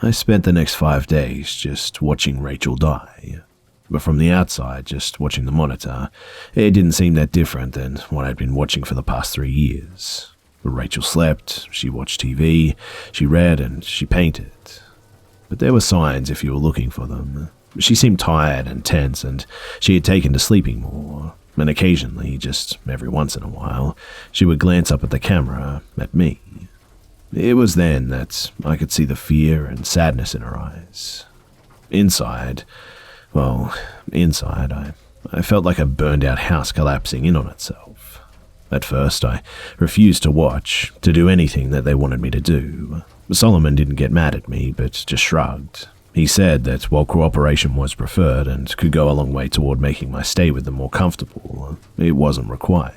I spent the next 5 days just watching Rachel die. But from the outside, just watching the monitor, it didn't seem that different than what I'd been watching for the past 3 years. Rachel slept, she watched TV, she read, and she painted. But there were signs if you were looking for them. She seemed tired and tense, and she had taken to sleeping more. And occasionally, just every once in a while, she would glance up at the camera, at me. It was then that I could see the fear and sadness in her eyes. Inside, I felt like a burned-out house collapsing in on itself. At first, I refused to watch, to do anything that they wanted me to do. Solomon didn't get mad at me, but just shrugged. He said that while cooperation was preferred and could go a long way toward making my stay with them more comfortable, it wasn't required.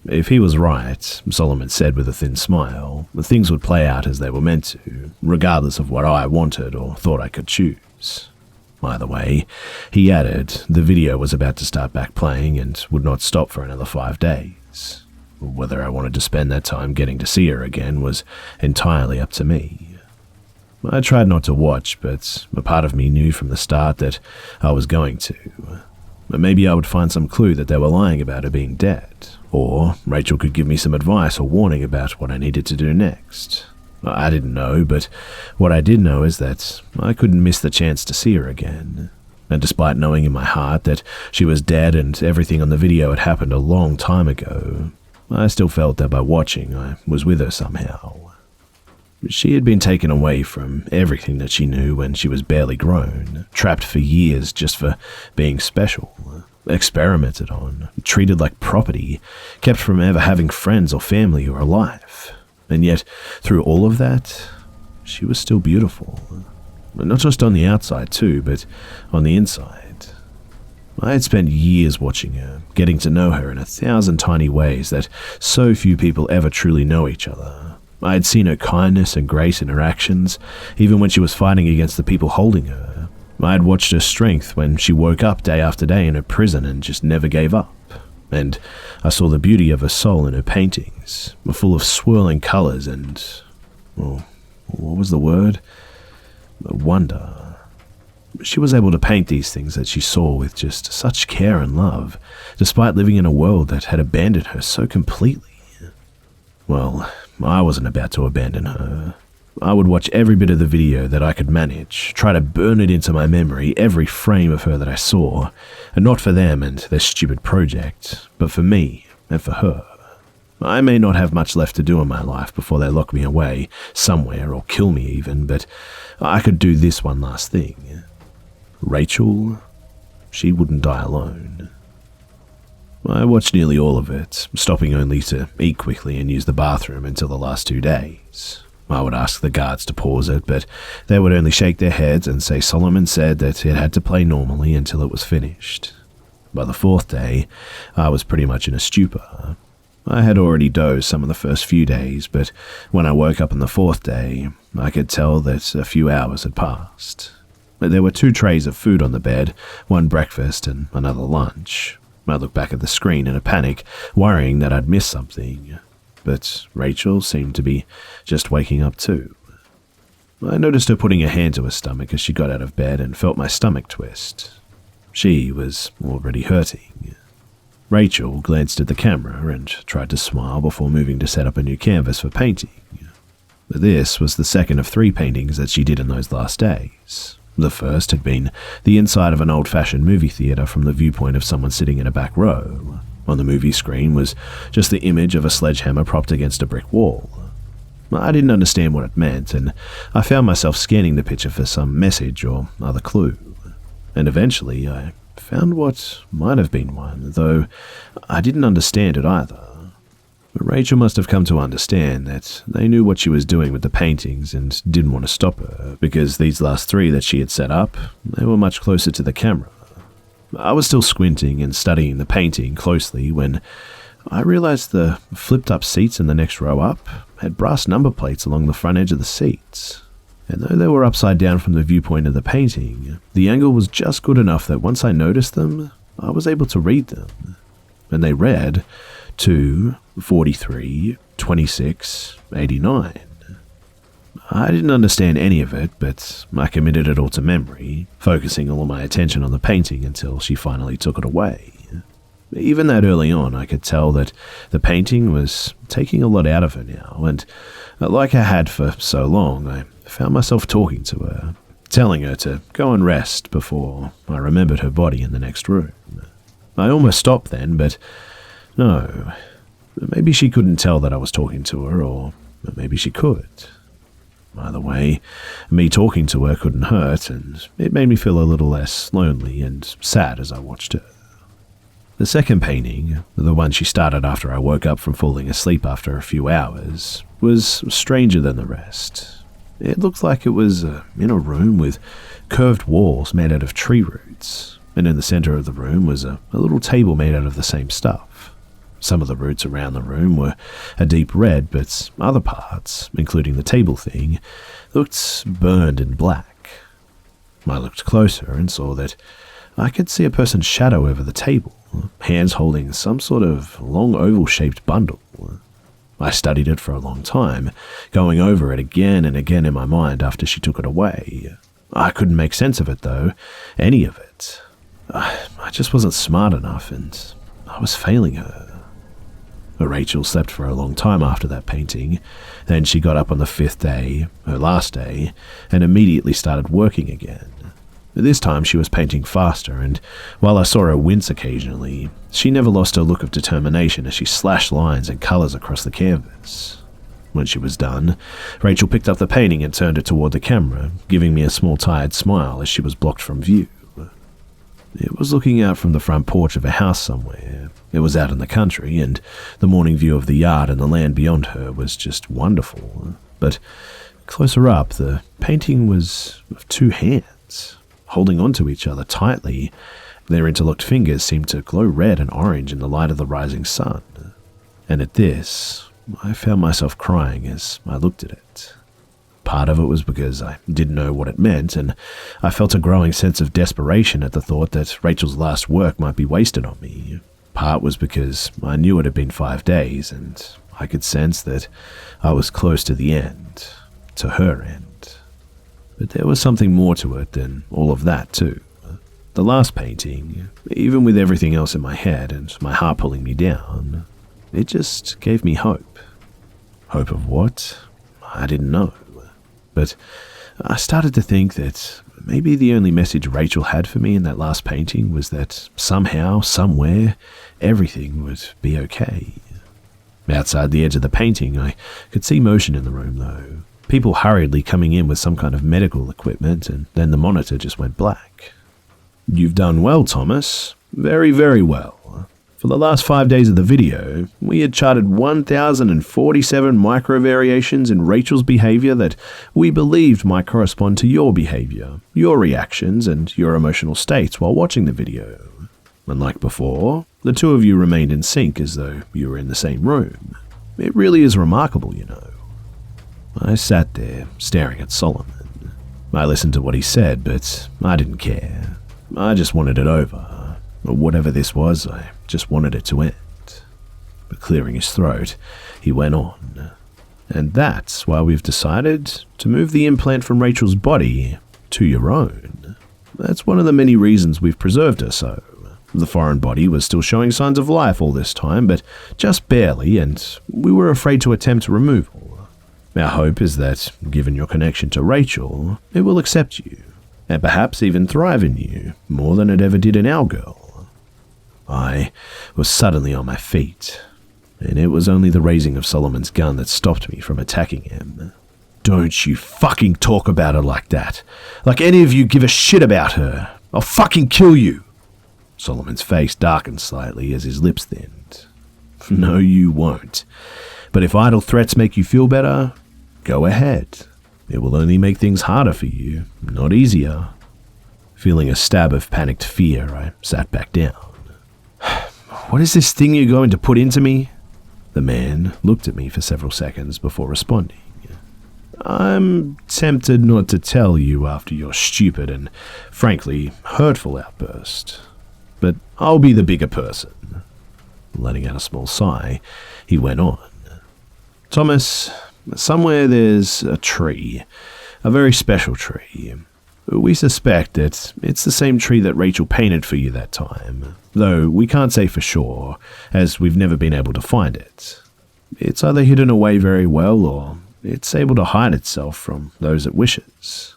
If he was right, Solomon said with a thin smile, things would play out as they were meant to, regardless of what I wanted or thought I could choose. Either way, he added, the video was about to start back playing and would not stop for another 5 days. Whether I wanted to spend that time getting to see her again was entirely up to me. I tried not to watch, but a part of me knew from the start that I was going to. Maybe I would find some clue that they were lying about her being dead, or Rachel could give me some advice or warning about what I needed to do next. I didn't know, but what I did know is that I couldn't miss the chance to see her again. And despite knowing in my heart that she was dead and everything on the video had happened a long time ago, I still felt that by watching I was with her somehow. She had been taken away from everything that she knew when she was barely grown, trapped for years just for being special, experimented on, treated like property, kept from ever having friends or family or a life. And yet, through all of that, she was still beautiful. Not just on the outside too, but on the inside. I had spent years watching her, getting to know her in 1,000 tiny ways that so few people ever truly know each other. I had seen her kindness and grace in her actions, even when she was fighting against the people holding her. I had watched her strength when she woke up day after day in her prison and just never gave up. And I saw the beauty of her soul in her paintings, full of swirling colors and, what was the word? Wonder. She was able to paint these things that she saw with just such care and love, despite living in a world that had abandoned her so completely. Well, I wasn't about to abandon her. I would watch every bit of the video that I could manage, try to burn it into my memory, every frame of her that I saw, and not for them and their stupid project, but for me and for her. I may not have much left to do in my life before they lock me away somewhere or kill me even, but I could do this one last thing. Rachel, she wouldn't die alone. I watched nearly all of it, stopping only to eat quickly and use the bathroom until the last 2 days. I would ask the guards to pause it, but they would only shake their heads and say Solomon said that it had to play normally until it was finished. By the 4th day, I was pretty much in a stupor. I had already dozed some of the first few days, but when I woke up on the 4th day, I could tell that a few hours had passed. There were 2 trays of food on the bed, one breakfast and another lunch. I looked back at the screen in a panic, worrying that I'd missed something. But Rachel seemed to be just waking up too. I noticed her putting her hand to her stomach as she got out of bed and felt my stomach twist. She was already hurting. Rachel glanced at the camera and tried to smile before moving to set up a new canvas for painting. This was the second of 3 paintings that she did in those last days. The first had been the inside of an old-fashioned movie theater from the viewpoint of someone sitting in a back row. On the movie screen was just the image of a sledgehammer propped against a brick wall. I didn't understand what it meant, and I found myself scanning the picture for some message or other clue. And eventually I found what might have been one, though I didn't understand it either. But Rachel must have come to understand that they knew what she was doing with the paintings and didn't want to stop her, because these last 3 that she had set up, they were much closer to the camera. I was still squinting and studying the painting closely when I realized the flipped-up seats in the next row up had brass number plates along the front edge of the seats. And though they were upside down from the viewpoint of the painting, the angle was just good enough that once I noticed them, I was able to read them. And they read 2, 43, 26, 89. I didn't understand any of it, but I committed it all to memory, focusing all of my attention on the painting until she finally took it away. Even that early on, I could tell that the painting was taking a lot out of her now, and like I had for so long, I found myself talking to her, telling her to go and rest before I remembered her body in the next room. I almost stopped then, but no. Maybe she couldn't tell that I was talking to her, or maybe she could. Either way, me talking to her couldn't hurt, and it made me feel a little less lonely and sad as I watched her. The second painting, the one she started after I woke up from falling asleep after a few hours, was stranger than the rest. It looked like it was in a room with curved walls made out of tree roots, and in the center of the room was a little table made out of the same stuff. Some of the roots around the room were a deep red, but other parts, including the table thing, looked burned and black. I looked closer and saw that I could see a person's shadow over the table, hands holding some sort of long oval-shaped bundle. I studied it for a long time, going over it again and again in my mind after she took it away. I couldn't make sense of it, though, any of it. I just wasn't smart enough, and I was failing her. Rachel slept for a long time after that painting. Then she got up on the 5th day, her last day, and immediately started working again. This time she was painting faster, and while I saw her wince occasionally, she never lost her look of determination as she slashed lines and colours across the canvas. When she was done, Rachel picked up the painting and turned it toward the camera, giving me a small tired smile as she was blocked from view. It was looking out from the front porch of a house somewhere. It was out in the country, and the morning view of the yard and the land beyond her was just wonderful. But closer up, the painting was of two hands, holding onto each other tightly. Their interlocked fingers seemed to glow red and orange in the light of the rising sun. And at this, I found myself crying as I looked at it. Part of it was because I didn't know what it meant, and I felt a growing sense of desperation at the thought that Rachel's last work might be wasted on me. Part was because I knew it had been 5 days, and I could sense that I was close to the end, to her end. But there was something more to it than all of that, too. The last painting, even with everything else in my head and my heart pulling me down, it just gave me hope. Hope of what? I didn't know. But I started to think that maybe the only message Rachel had for me in that last painting was that somehow, somewhere, everything would be okay. Outside the edge of the painting, I could see motion in the room, though. People hurriedly coming in with some kind of medical equipment, and then the monitor just went black. "You've done well, Thomas. Very, very well. For the last 5 days of the video, we had charted 1,047 micro-variations in Rachel's behavior that we believed might correspond to your behavior, your reactions, and your emotional states while watching the video. Unlike before, the two of you remained in sync as though you were in the same room. It really is remarkable, you know." I sat there, staring at Solomon. I listened to what he said, but I didn't care. I just wanted it over. Whatever this was, I just wanted it to end. But clearing his throat, he went on. "And that's why we've decided to move the implant from Rachel's body to your own. That's one of the many reasons we've preserved her so. The foreign body was still showing signs of life all this time, but just barely, and we were afraid to attempt removal. Our hope is that, given your connection to Rachel, it will accept you, and perhaps even thrive in you, more than it ever did in our girl." I was suddenly on my feet, and it was only the raising of Solomon's gun that stopped me from attacking him. "Don't you fucking talk about her like that. Like any of you give a shit about her. I'll fucking kill you." Solomon's face darkened slightly as his lips thinned. "No, you won't. But if idle threats make you feel better, go ahead. It will only make things harder for you, not easier." Feeling a stab of panicked fear, I sat back down. "What is this thing you're going to put into me?" The man looked at me for several seconds before responding. "I'm tempted not to tell you after your stupid and, frankly, hurtful outburst. But I'll be the bigger person." Letting out a small sigh, he went on. "Thomas, Somewhere there's a tree, a very special tree. We suspect that it's the same tree that Rachel painted for you that time, though we can't say for sure, as we've never been able to find it. It's either hidden away very well, or it's able to hide itself from those it wishes.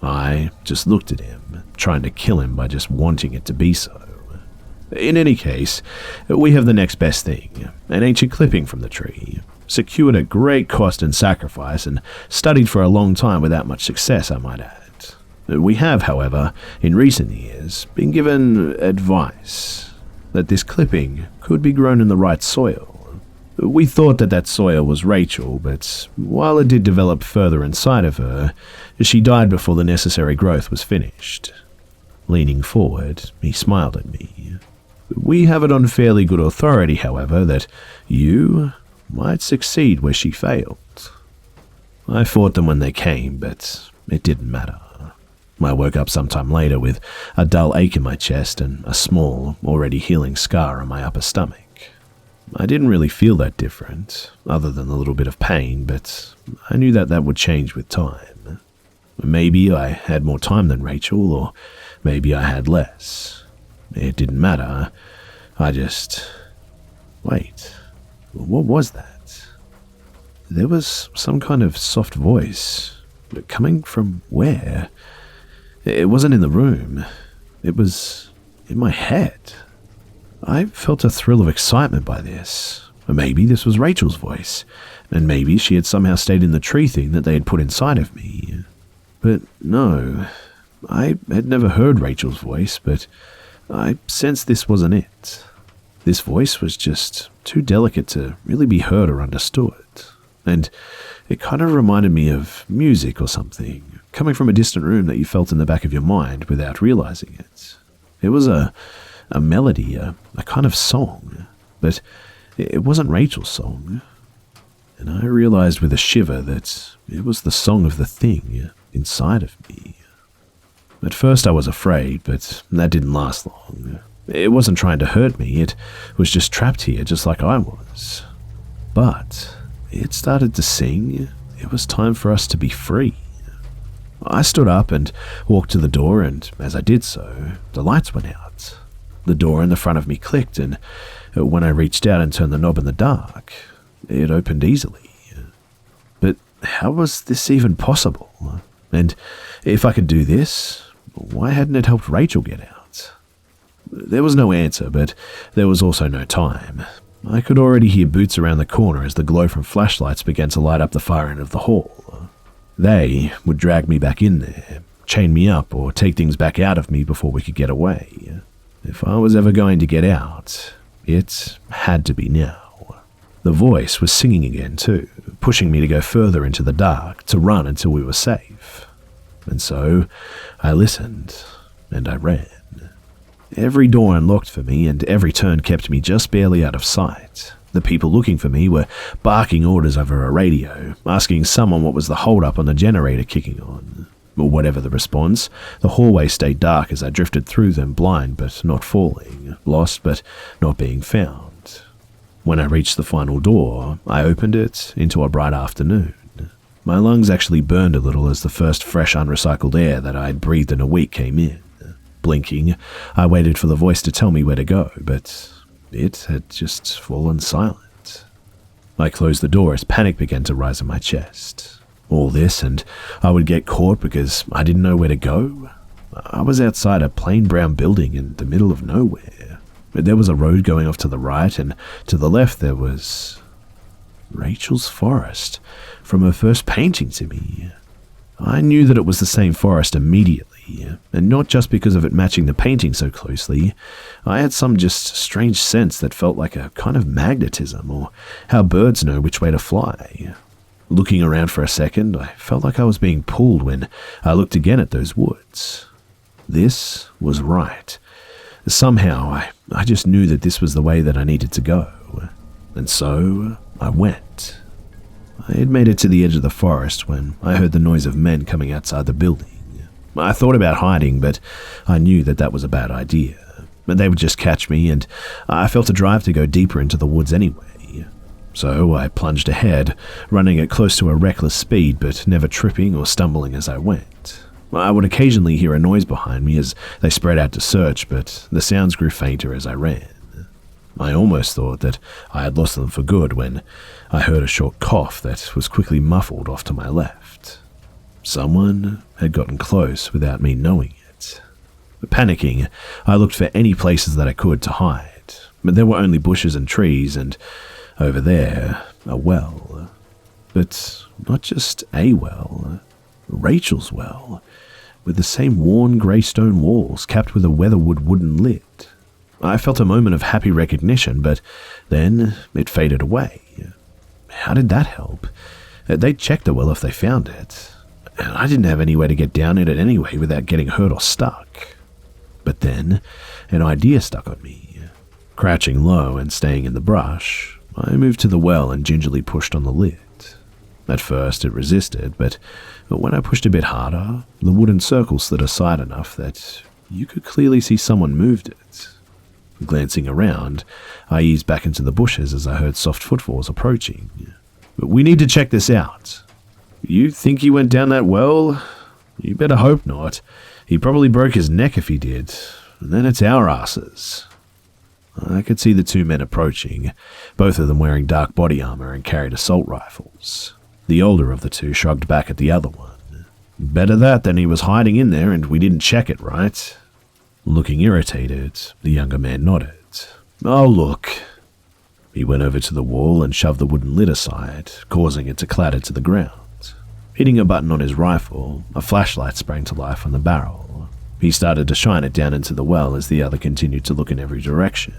I just looked at him, trying to kill him by just wanting it to be so. In any case, we have the next best thing, an ancient clipping from the tree, secured at great cost and sacrifice, and studied for a long time without much success, I might add. We have, however, in recent years, been given advice that this clipping could be grown in the right soil. We thought that soil was Rachel, but while it did develop further inside of her, she died before the necessary growth was finished. Leaning forward, he smiled at me. We have it on fairly good authority, however, that you might succeed where she failed. I fought them when they came, but it didn't matter. I woke up sometime later with a dull ache in my chest and a small, already healing scar on my upper stomach. I didn't really feel that different, other than a little bit of pain, but I knew that would change with time. Maybe I had more time than Rachel, or maybe I had less. It didn't matter. Wait, what was that? There was some kind of soft voice, but coming from where? It wasn't in the room. It was in my head. I felt a thrill of excitement by this. Maybe this was Rachel's voice, and maybe she had somehow stayed in the tree thing that they had put inside of me. But no, I had never heard Rachel's voice, but I sensed this wasn't it. This voice was just too delicate to really be heard or understood, and it kind of reminded me of music or something, coming from a distant room that you felt in the back of your mind without realizing it. It was a melody, a kind of song, but it wasn't Rachel's song. And I realized with a shiver that it was the song of the thing inside of me. At first I was afraid, but that didn't last long. It wasn't trying to hurt me, it was just trapped here just like I was. But it started to sing. It was time for us to be free. I stood up and walked to the door, and as I did so, the lights went out. The door in the front of me clicked, and when I reached out and turned the knob in the dark, it opened easily. But how was this even possible? And if I could do this, why hadn't it helped Rachel get out? There was no answer, but there was also no time. I could already hear boots around the corner as the glow from flashlights began to light up the far end of the hall. They would drag me back in there, chain me up, or take things back out of me before we could get away. If I was ever going to get out, it had to be now. The voice was singing again too, pushing me to go further into the dark, to run until we were safe. And so I listened, and I ran. Every door unlocked for me, and every turn kept me just barely out of sight. The people looking for me were barking orders over a radio, asking someone what was the hold-up on the generator kicking on. Or whatever the response, the hallway stayed dark as I drifted through them, blind but not falling, lost but not being found. When I reached the final door, I opened it into a bright afternoon. My lungs actually burned a little as the first fresh unrecycled air that I had breathed in a week came in. Blinking, I waited for the voice to tell me where to go, but it had just fallen silent. I closed the door as panic began to rise in my chest. All this, and I would get caught because I didn't know where to go. I was outside a plain brown building in the middle of nowhere. There was a road going off to the right, and to the left there was Rachel's forest from her first painting to me. I knew that it was the same forest immediately, and not just because of it matching the painting so closely. I had some just strange sense that felt like a kind of magnetism, or how birds know which way to fly. Looking around for a second, I felt like I was being pulled when I looked again at those woods. This was right. Somehow, I just knew that this was the way that I needed to go. And so, I went. I had made it to the edge of the forest when I heard the noise of men coming outside the building. I thought about hiding, but I knew that was a bad idea. They would just catch me, and I felt a drive to go deeper into the woods anyway. So I plunged ahead, running at close to a reckless speed but never tripping or stumbling as I went. I would occasionally hear a noise behind me as they spread out to search, but the sounds grew fainter as I ran. I almost thought that I had lost them for good when I heard a short cough that was quickly muffled off to my left. Someone had gotten close without me knowing it. Panicking, I looked for any places that I could to hide, but there were only bushes and trees, and over there, a well. But not just a well, Rachel's well, with the same worn grey stone walls capped with a weatherwood wooden lid. I felt a moment of happy recognition, but then it faded away. How did that help? They'd check the well if they found it, and I didn't have any way to get down in it anyway without getting hurt or stuck. But then, an idea stuck on me. Crouching low and staying in the brush, I moved to the well and gingerly pushed on the lid. At first it resisted, but when I pushed a bit harder, the wooden circle slid aside enough that you could clearly see someone moved it. Glancing around, I eased back into the bushes as I heard soft footfalls approaching. "We need to check this out." "You think he went down that well?" "You better hope not. He probably broke his neck if he did. And then it's our asses." I could see the two men approaching, both of them wearing dark body armor and carried assault rifles. The older of the two shrugged back at the other one. "Better that than he was hiding in there and we didn't check it, right?" Looking irritated, the younger man nodded. "Oh, look." He went over to the wall and shoved the wooden lid aside, causing it to clatter to the ground. Hitting a button on his rifle, a flashlight sprang to life on the barrel. He started to shine it down into the well as the other continued to look in every direction.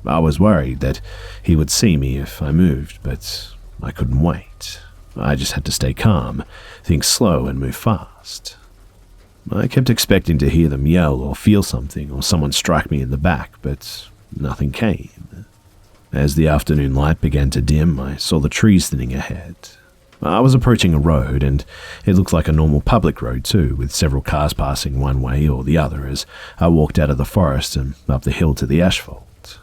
I was worried that he would see me if I moved, but I couldn't wait. I just had to stay calm, think slow, and move fast. I kept expecting to hear them yell or feel something or someone strike me in the back, but nothing came. As the afternoon light began to dim, I saw the trees thinning ahead. I was approaching a road, and it looked like a normal public road too, with several cars passing one way or the other as I walked out of the forest and up the hill to the asphalt.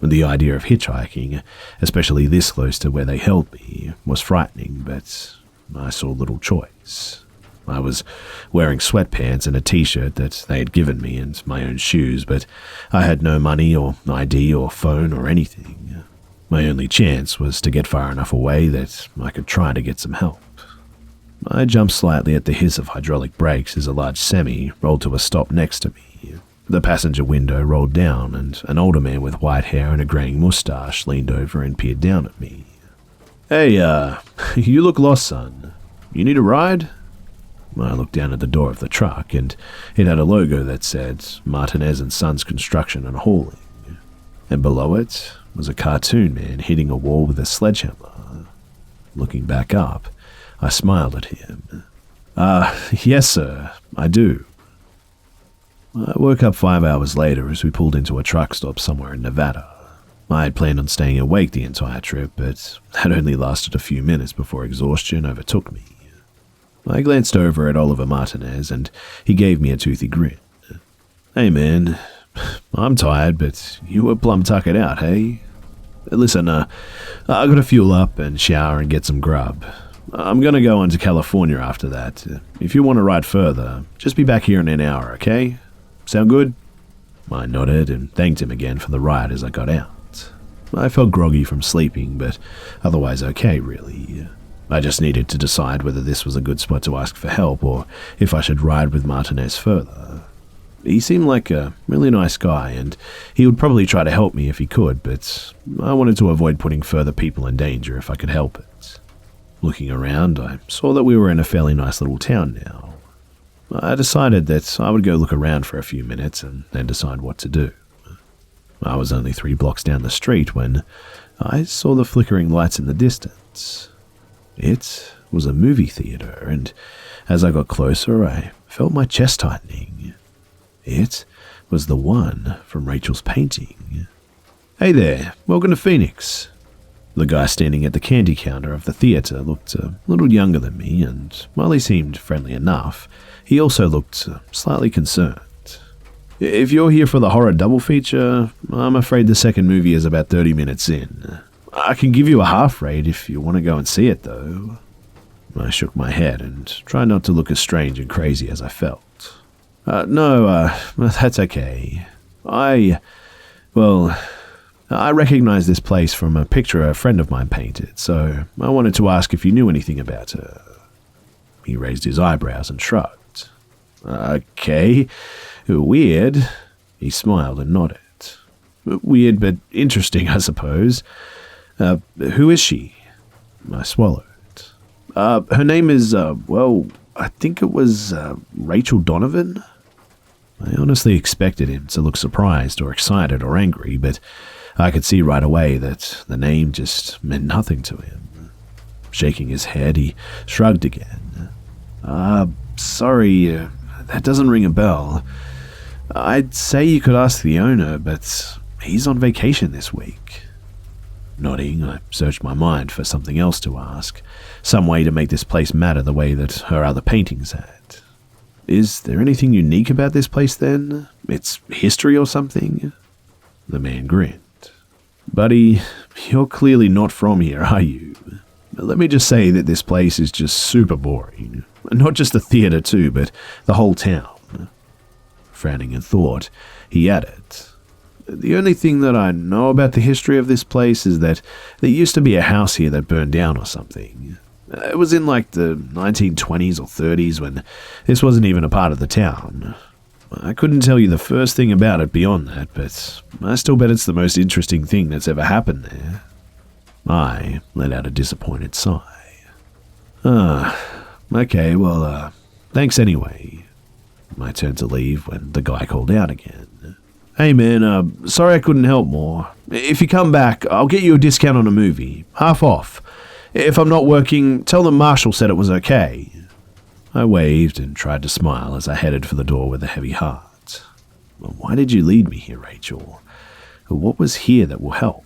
The idea of hitchhiking, especially this close to where they held me, was frightening, but I saw little choice. I was wearing sweatpants and a t-shirt that they had given me and my own shoes, but I had no money or ID or phone or anything. My only chance was to get far enough away that I could try to get some help. I jumped slightly at the hiss of hydraulic brakes as a large semi rolled to a stop next to me. The passenger window rolled down and an older man with white hair and a graying mustache leaned over and peered down at me. "Hey, you look lost, son. You need a ride?" I looked down at the door of the truck, and it had a logo that said Martinez & Sons Construction and Hauling. And below it was a cartoon man hitting a wall with a sledgehammer. Looking back up, I smiled at him. Yes, sir, I do." I woke up 5 hours later as we pulled into a truck stop somewhere in Nevada. I had planned on staying awake the entire trip, but that only lasted a few minutes before exhaustion overtook me. I glanced over at Oliver Martinez, and he gave me a toothy grin. "Hey, man, I'm tired, but you were plumb tuckered out, hey? Listen, I gotta fuel up and shower and get some grub. I'm gonna go on to California after that. If you want to ride further, just be back here in an hour, okay? Sound good?" I nodded and thanked him again for the ride as I got out. I felt groggy from sleeping, but otherwise okay, really. I just needed to decide whether this was a good spot to ask for help or if I should ride with Martinez further. He seemed like a really nice guy, and he would probably try to help me if he could, but I wanted to avoid putting further people in danger if I could help it. Looking around, I saw that we were in a fairly nice little town now. I decided that I would go look around for a few minutes and then decide what to do. I was only 3 blocks down the street when I saw the flickering lights in the distance. It was a movie theater, and as I got closer, I felt my chest tightening. It was the one from Rachel's painting. "Hey there, welcome to Phoenix." The guy standing at the candy counter of the theater looked a little younger than me, and while he seemed friendly enough, he also looked slightly concerned. "If you're here for the horror double feature, I'm afraid the second movie is about 30 minutes in. I can give you a half rate if you want to go and see it, though. I shook my head and tried not to look as strange and crazy as I felt. No, that's okay. I recognized this place from a picture a friend of mine painted, so I wanted to ask if you knew anything about her. He raised his eyebrows and shrugged. Okay, weird. He smiled and nodded. Weird but interesting, I suppose. Who is she? I swallowed. Her name is, I think it was Rachel Donovan. I honestly expected him to look surprised or excited or angry, but I could see right away that the name just meant nothing to him. Shaking his head, he shrugged again. Sorry, that doesn't ring a bell. I'd say you could ask the owner, but he's on vacation this week. Nodding, I searched my mind for something else to ask, some way to make this place matter the way that her other paintings had. Is there anything unique about this place then? Its history or something? The man grinned. Buddy, you're clearly not from here, are you? Let me just say that this place is just super boring. Not just the theater too, but the whole town. Frowning in thought, he added, the only thing that I know about the history of this place is that there used to be a house here that burned down or something. It was in like the 1920s or 30s when this wasn't even a part of the town. I couldn't tell you the first thing about it beyond that, but I still bet it's the most interesting thing that's ever happened there. I let out a disappointed sigh. Okay, well, thanks anyway. I turned to leave when the guy called out again. Hey man, sorry I couldn't help more. If you come back, I'll get you a discount on a movie. Half off. If I'm not working, tell them Marshall said it was okay. I waved and tried to smile as I headed for the door with a heavy heart. Why did you lead me here, Rachel? What was here that will help?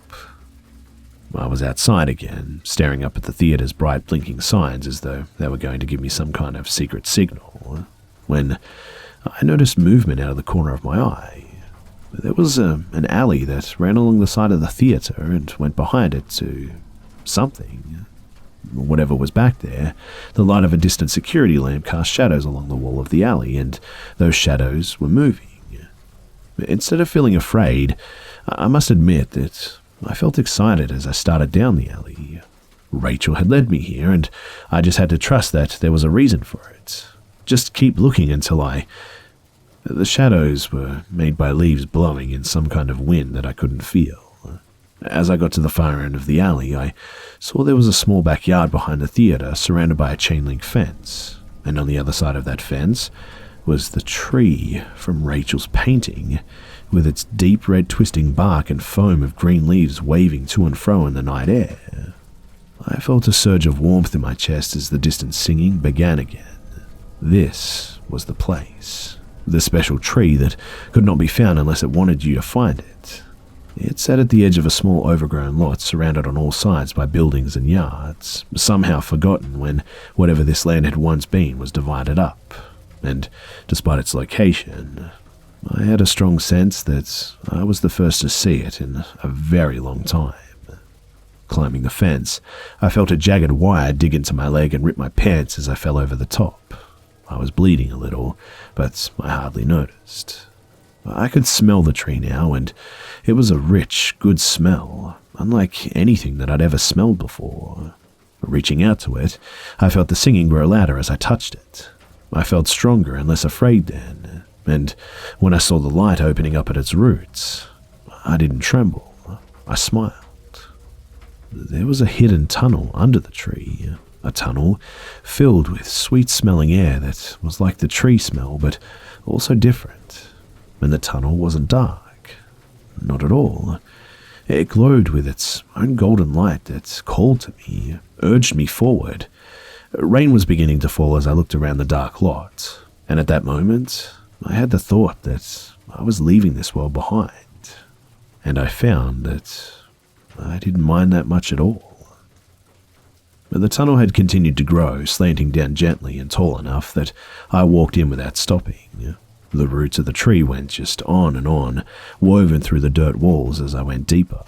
I was outside again, staring up at the theater's bright blinking signs as though they were going to give me some kind of secret signal, when I noticed movement out of the corner of my eye. There was an alley that ran along the side of the theater and went behind it to something. Whatever was back there, the light of a distant security lamp cast shadows along the wall of the alley, and those shadows were moving. Instead of feeling afraid, I must admit that I felt excited as I started down the alley. Rachel had led me here, and I just had to trust that there was a reason for it. Just keep looking until The shadows were made by leaves blowing in some kind of wind that I couldn't feel. As I got to the far end of the alley, I saw there was a small backyard behind the theater surrounded by a chain-link fence, and on the other side of that fence was the tree from Rachel's painting, with its deep red twisting bark and foam of green leaves waving to and fro in the night air. I felt a surge of warmth in my chest as the distant singing began again. This was the place. The special tree that could not be found unless it wanted you to find it. It sat at the edge of a small overgrown lot surrounded on all sides by buildings and yards, somehow forgotten when whatever this land had once been was divided up. And despite its location, I had a strong sense that I was the first to see it in a very long time. Climbing the fence, I felt a jagged wire dig into my leg and rip my pants as I fell over the top. I was bleeding a little, but I hardly noticed. I could smell the tree now, and it was a rich, good smell, unlike anything that I'd ever smelled before. Reaching out to it, I felt the singing grow louder as I touched it. I felt stronger and less afraid then, and when I saw the light opening up at its roots, I didn't tremble. I smiled. There was a hidden tunnel under the tree, a tunnel filled with sweet-smelling air that was like the tree smell, but also different. And the tunnel wasn't dark. Not at all. It glowed with its own golden light that called to me, urged me forward. Rain was beginning to fall as I looked around the dark lot, and at that moment, I had the thought that I was leaving this world behind. And I found that I didn't mind that much at all. But the tunnel had continued to grow, slanting down gently and tall enough that I walked in without stopping. The roots of the tree went just on and on, woven through the dirt walls as I went deeper.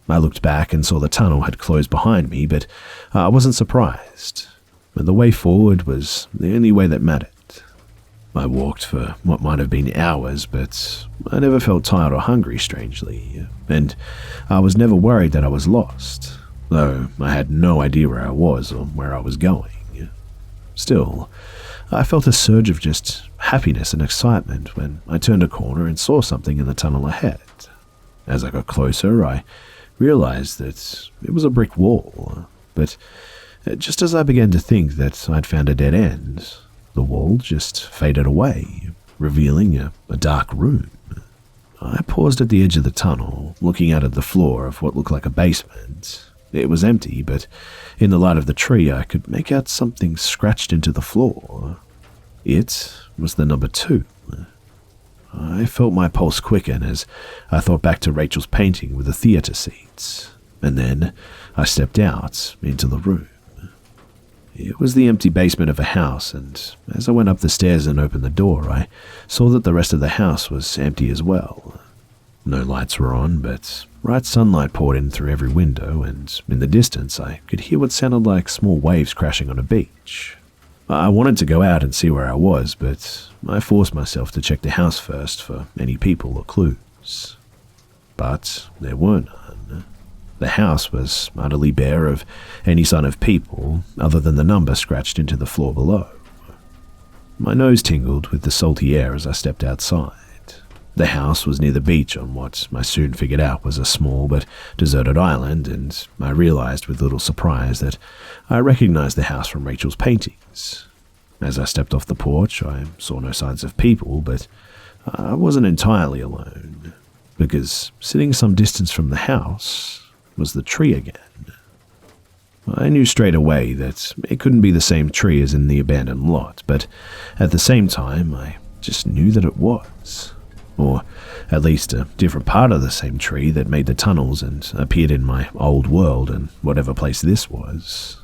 I looked back and saw the tunnel had closed behind me, but I wasn't surprised. The way forward was the only way that mattered. I walked for what might have been hours, but I never felt tired or hungry, strangely, and I was never worried that I was lost, though I had no idea where I was or where I was going. Still, I felt a surge of just happiness and excitement when I turned a corner and saw something in the tunnel ahead. As I got closer, I realized that it was a brick wall, but just as I began to think that I'd found a dead end, the wall just faded away, revealing a dark room. I paused at the edge of the tunnel, looking out at the floor of what looked like a basement. It was empty, but in the light of the tree I could make out something scratched into the floor. It was the number 2. I felt my pulse quicken as I thought back to Rachel's painting with the theatre seats, and then I stepped out into the room. It was the empty basement of a house, and as I went up the stairs and opened the door, I saw that the rest of the house was empty as well. No lights were on, but bright sunlight poured in through every window, and in the distance I could hear what sounded like small waves crashing on a beach. I wanted to go out and see where I was, but I forced myself to check the house first for any people or clues. But there were none. The house was utterly bare of any sign of people other than the number scratched into the floor below. My nose tingled with the salty air as I stepped outside. The house was near the beach on what I soon figured out was a small but deserted island, and I realized with little surprise that I recognized the house from Rachel's paintings. As I stepped off the porch, I saw no signs of people, but I wasn't entirely alone, because sitting some distance from the house was the tree again. I knew straight away that it couldn't be the same tree as in the abandoned lot, but at the same time I just knew that it was. Or at least a different part of the same tree that made the tunnels and appeared in my old world and whatever place this was.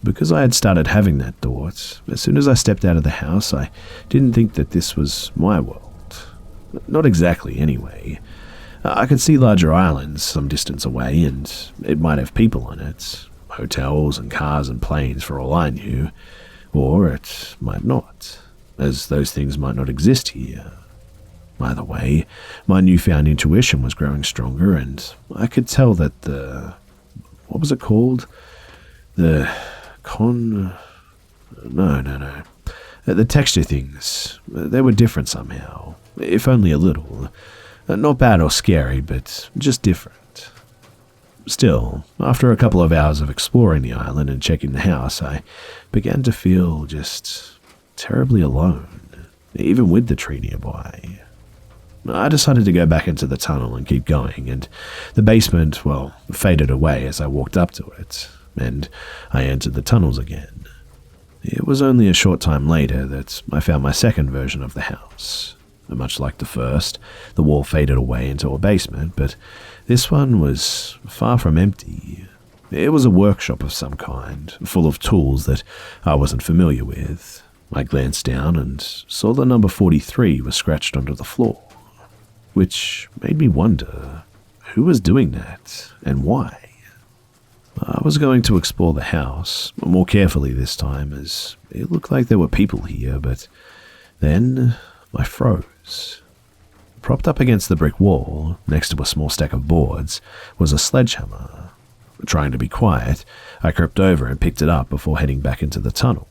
Because I had started having that thought, as soon as I stepped out of the house, I didn't think that this was my world. Not exactly, anyway. I could see larger islands some distance away, and it might have people on it, hotels and cars and planes for all I knew, or it might not, as those things might not exist here. Either way, my newfound intuition was growing stronger, and I could tell that what was it called? The texture things, they were different somehow, if only a little. Not bad or scary, but just different. Still, after a couple of hours of exploring the island and checking the house, I began to feel just terribly alone, even with the tree nearby. I decided to go back into the tunnel and keep going, and the basement, faded away as I walked up to it, and I entered the tunnels again. It was only a short time later that I found my second version of the house. Much like the first, the wall faded away into a basement, but this one was far from empty. It was a workshop of some kind, full of tools that I wasn't familiar with. I glanced down and saw the number 43 was scratched onto the floor, which made me wonder who was doing that and why. I was going to explore the house more carefully this time, as it looked like there were people here, but then I froze. Propped up against the brick wall, next to a small stack of boards, was a sledgehammer. Trying to be quiet, I crept over and picked it up before heading back into the tunnel.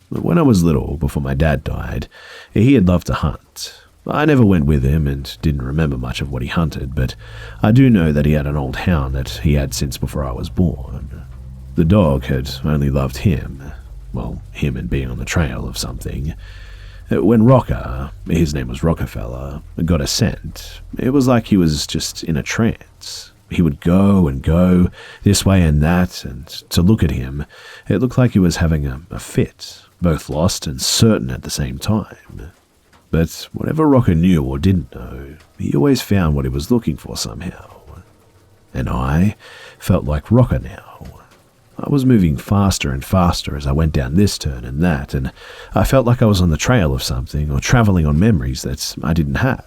When I was little, before my dad died, he had loved to hunt. I never went with him and didn't remember much of what he hunted, but I do know that he had an old hound that he had since before I was born. The dog had only loved him, him and being on the trail of something. When Rocker, his name was Rockefeller, got a scent, it was like he was just in a trance. He would go and go, this way and that, and to look at him, it looked like he was having a fit, both lost and certain at the same time. But whatever Rocker knew or didn't know, he always found what he was looking for somehow. And I felt like Rocker now. I was moving faster and faster as I went down this turn and that, and I felt like I was on the trail of something or traveling on memories that I didn't have.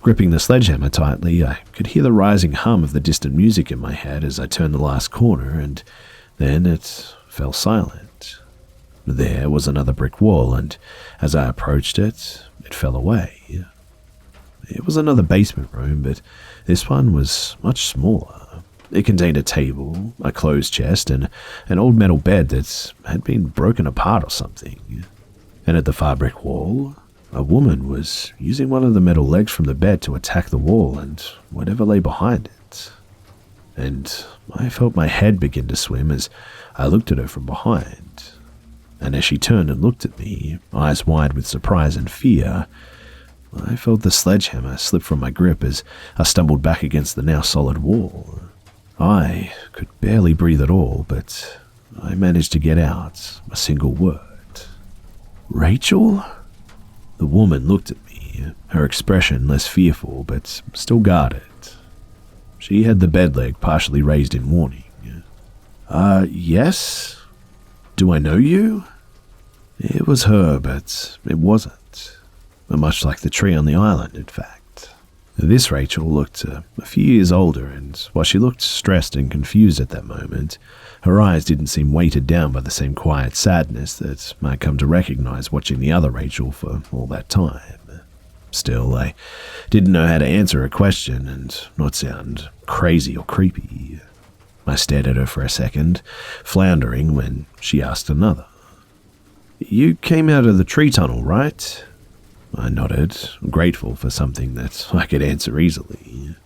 Gripping the sledgehammer tightly, I could hear the rising hum of the distant music in my head as I turned the last corner, and then it fell silent. There was another brick wall, and as I approached it, it fell away. It was another basement room, but this one was much smaller. It contained a table, a clothes chest, and an old metal bed that had been broken apart or something. And at the far brick wall, a woman was using one of the metal legs from the bed to attack the wall and whatever lay behind it. And I felt my head begin to swim as I looked at her from behind. And as she turned and looked at me, eyes wide with surprise and fear, I felt the sledgehammer slip from my grip as I stumbled back against the now solid wall. I could barely breathe at all, but I managed to get out a single word. "Rachel?" The woman looked at me, her expression less fearful but still guarded. She had the bed leg partially raised in warning. Yes? Do I know you?" It was her, but it wasn't. Much like the tree on the island, in fact. This Rachel looked a few years older, and while she looked stressed and confused at that moment, her eyes didn't seem weighted down by the same quiet sadness that I'd come to recognize watching the other Rachel for all that time. Still, I didn't know how to answer her question and not sound crazy or creepy. I stared at her for a second, floundering when she asked another. "You came out of the tree tunnel, right?" I nodded, grateful for something that I could answer easily.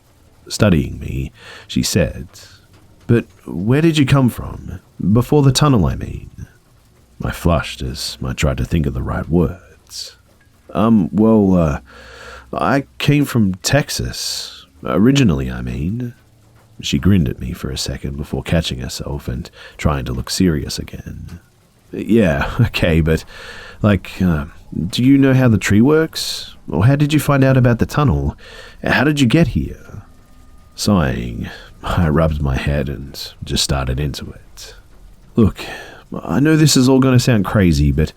Studying me, she said, "But where did you come from? Before the tunnel, I mean." I flushed as I tried to think of the right words. I came from Texas. Originally, I mean." She grinned at me for a second before catching herself and trying to look serious again. "Yeah, okay, but, do you know how the tree works? Or how did you find out about the tunnel? How did you get here?" Sighing, I rubbed my head and just started into it. "Look, I know this is all going to sound crazy, but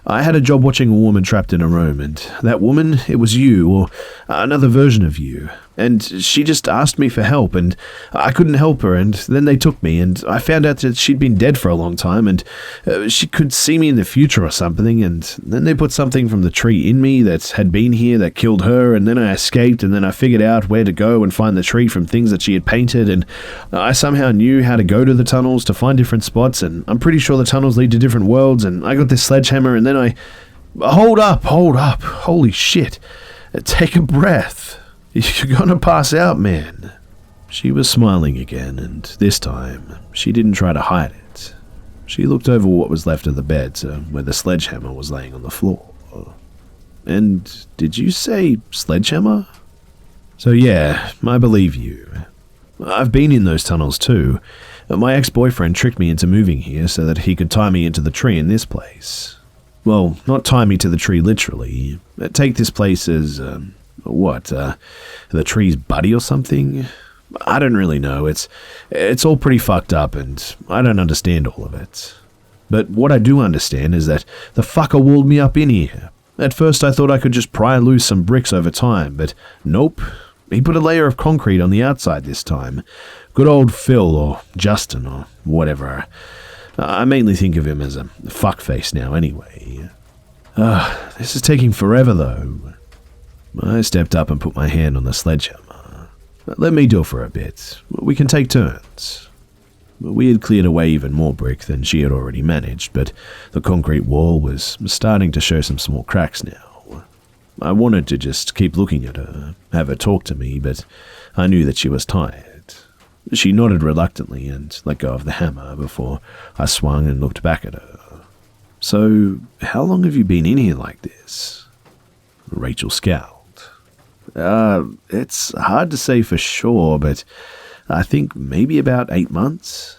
I had a job watching a woman trapped in a room, and that woman, it was you, or another version of you. And she just asked me for help, and I couldn't help her, and then they took me, and I found out that she'd been dead for a long time, and she could see me in the future or something, and then they put something from the tree in me that had been here that killed her, and then I escaped, and then I figured out where to go and find the tree from things that she had painted, and I somehow knew how to go to the tunnels to find different spots, and I'm pretty sure the tunnels lead to different worlds, and I got this sledgehammer, and then I... Hold up, holy shit. Take a breath. You're gonna pass out, man." She was smiling again, and this time, she didn't try to hide it. She looked over what was left of the bed to where the sledgehammer was laying on the floor. "And did you say sledgehammer?" "So yeah, I believe you. I've been in those tunnels too. My ex-boyfriend tricked me into moving here so that he could tie me into the tree in this place. Well, not tie me to the tree literally. Take this place as, the tree's buddy or something? I don't really know. It's all pretty fucked up, and I don't understand all of it. But what I do understand is that the fucker walled me up in here. At first I thought I could just pry loose some bricks over time, but nope. He put a layer of concrete on the outside this time. Good old Phil, or Justin, or whatever. I mainly think of him as a fuckface now anyway. This is taking forever though." I stepped up and put my hand on the sledgehammer. "Let me do it for a bit. We can take turns." We had cleared away even more brick than she had already managed, but the concrete wall was starting to show some small cracks now. I wanted to just keep looking at her, have her talk to me, but I knew that she was tired. She nodded reluctantly and let go of the hammer before I swung and looked back at her. "So, how long have you been in here like this?" Rachel scowled. It's hard to say for sure, but I think maybe about 8 months."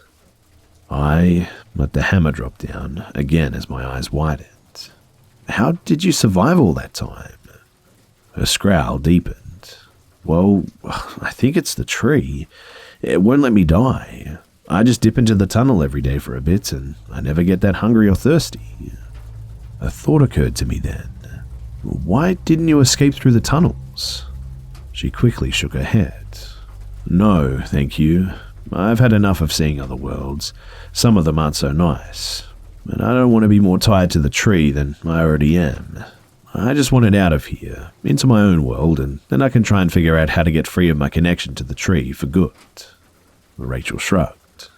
I let the hammer drop down again as my eyes widened. "How did you survive all that time?" Her scowl deepened. "Well, I think it's the tree. It won't let me die. I just dip into the tunnel every day for a bit, and I never get that hungry or thirsty." A thought occurred to me then. Why didn't you escape through the tunnels? She quickly shook her head. No, thank you. I've had enough of seeing other worlds. Some of them aren't so nice. And I don't want to be more tied to the tree than I already am. I just want it out of here, into my own world, and then I can try and figure out how to get free of my connection to the tree for good. Rachel shrugged.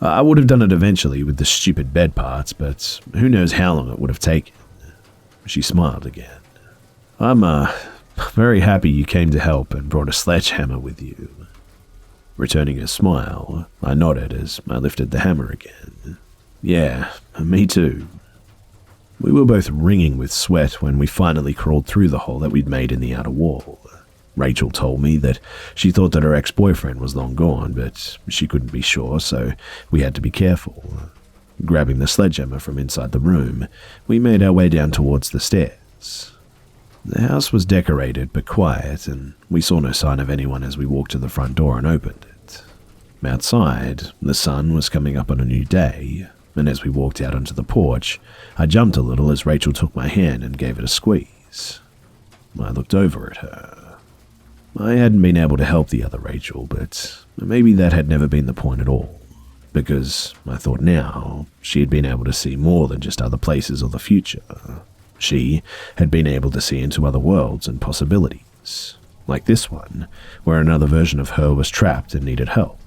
I would have done it eventually with the stupid bed parts, but who knows how long it would have taken. She smiled again. I'm very happy you came to help and brought a sledgehammer with you. Returning her smile, I nodded as I lifted the hammer again. Yeah, me too. We were both wringing with sweat when we finally crawled through the hole that we'd made in the outer wall. Rachel told me that she thought that her ex-boyfriend was long gone, but she couldn't be sure, so we had to be careful. Grabbing the sledgehammer from inside the room, we made our way down towards the stairs. The house was decorated but quiet, and we saw no sign of anyone as we walked to the front door and opened it. Outside, the sun was coming up on a new day, and as we walked out onto the porch, I jumped a little as Rachel took my hand and gave it a squeeze. I looked over at her. I hadn't been able to help the other Rachel, but maybe that had never been the point at all, because I thought now she had been able to see more than just other places or the future. She had been able to see into other worlds and possibilities, like this one, where another version of her was trapped and needed help.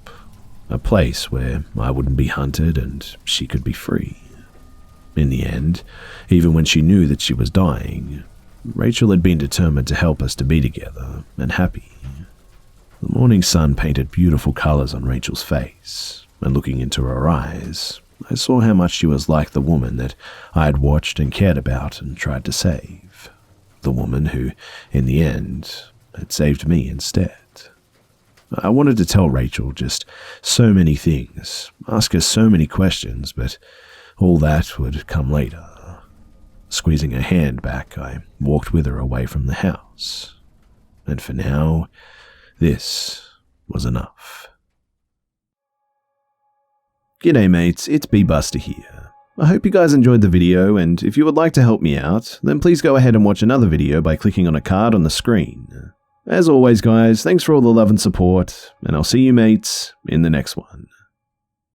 A place where I wouldn't be hunted and she could be free. In the end, even when she knew that she was dying, Rachel had been determined to help us to be together and happy. The morning sun painted beautiful colors on Rachel's face, and looking into her eyes, I saw how much she was like the woman that I had watched and cared about and tried to save. The woman who, in the end, had saved me instead. I wanted to tell Rachel just so many things, ask her so many questions, but all that would come later. Squeezing her hand back, I walked with her away from the house. And for now, this was enough. G'day mates, it's Busta here. I hope you guys enjoyed the video, and if you would like to help me out, then please go ahead and watch another video by clicking on a card on the screen. As always guys, thanks for all the love and support, and I'll see you mates in the next one.